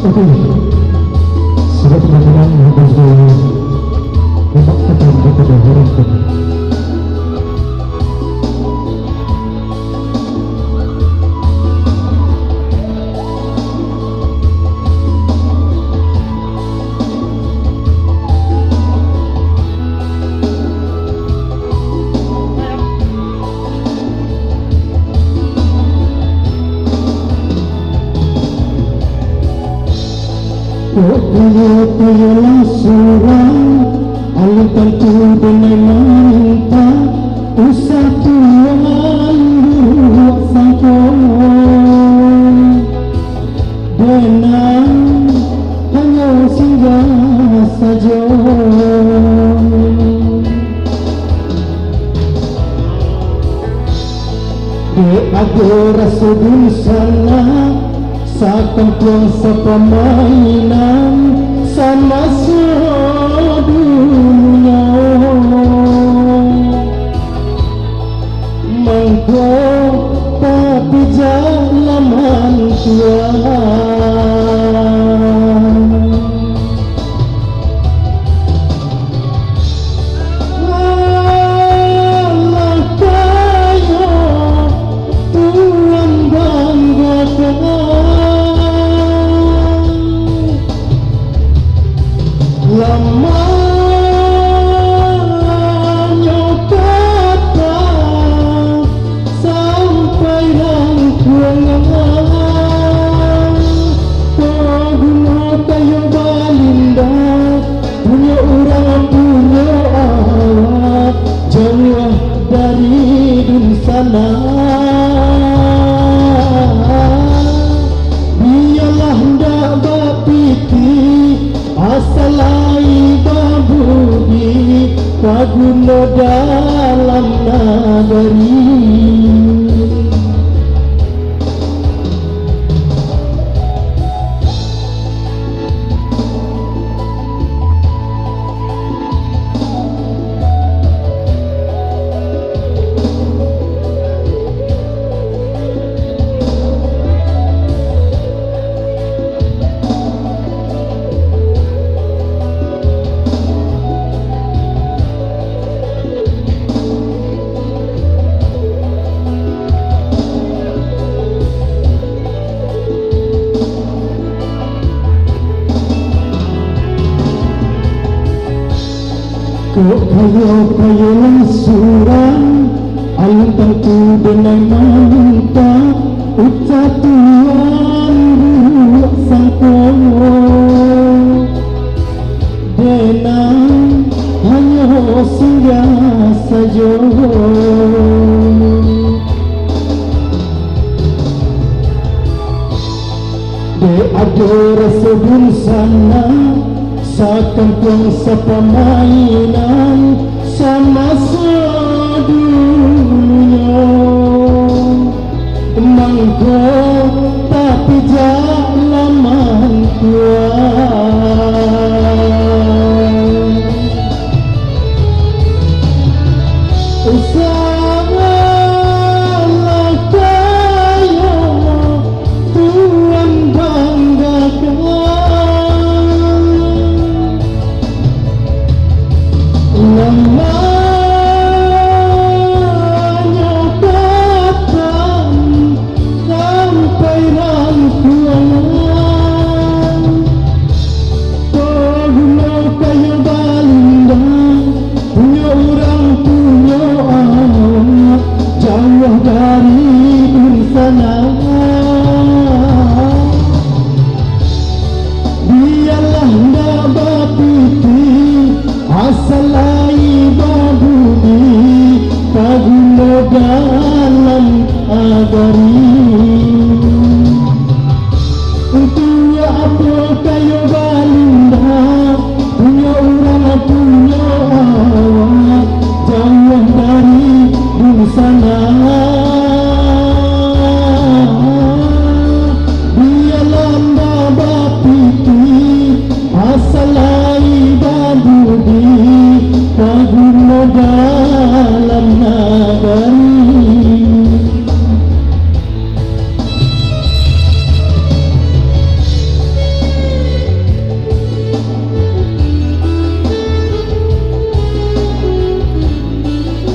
Oke, sudah teman-teman habis memang kita pada hari ini. Kaya langsurang alungkan tu dengan minta usah tuan buat sangkong benang hanya singgah saja ada rasa di sana seakan kuasa permainan sama dunia mangkuk tapi jalanan Tuhan alah kaya Tuhan banggakan lamanya kata sampai rangkuangan pengguna kayu balinda punya orang punya awak jauh dari dunia sana biarlah ndak bapiti asalai babudi paguna dalam nagari Kaya langsurang alungkan tu dengan minta ucap Tuhan buat sangkong benang hanya singgah saja ada rasa di sana seakan kuasa permainan sama dunia mangkuk tapi jalanan Tuhan usahalah kaya Tuhan banggakan lamanya datang sampai rangkuangan pengguna kayu balinda punya orang punya anak jauh dari dunia sana biarlah ndak bapiti asalai babudi paguna dalam agari untuk apa kayu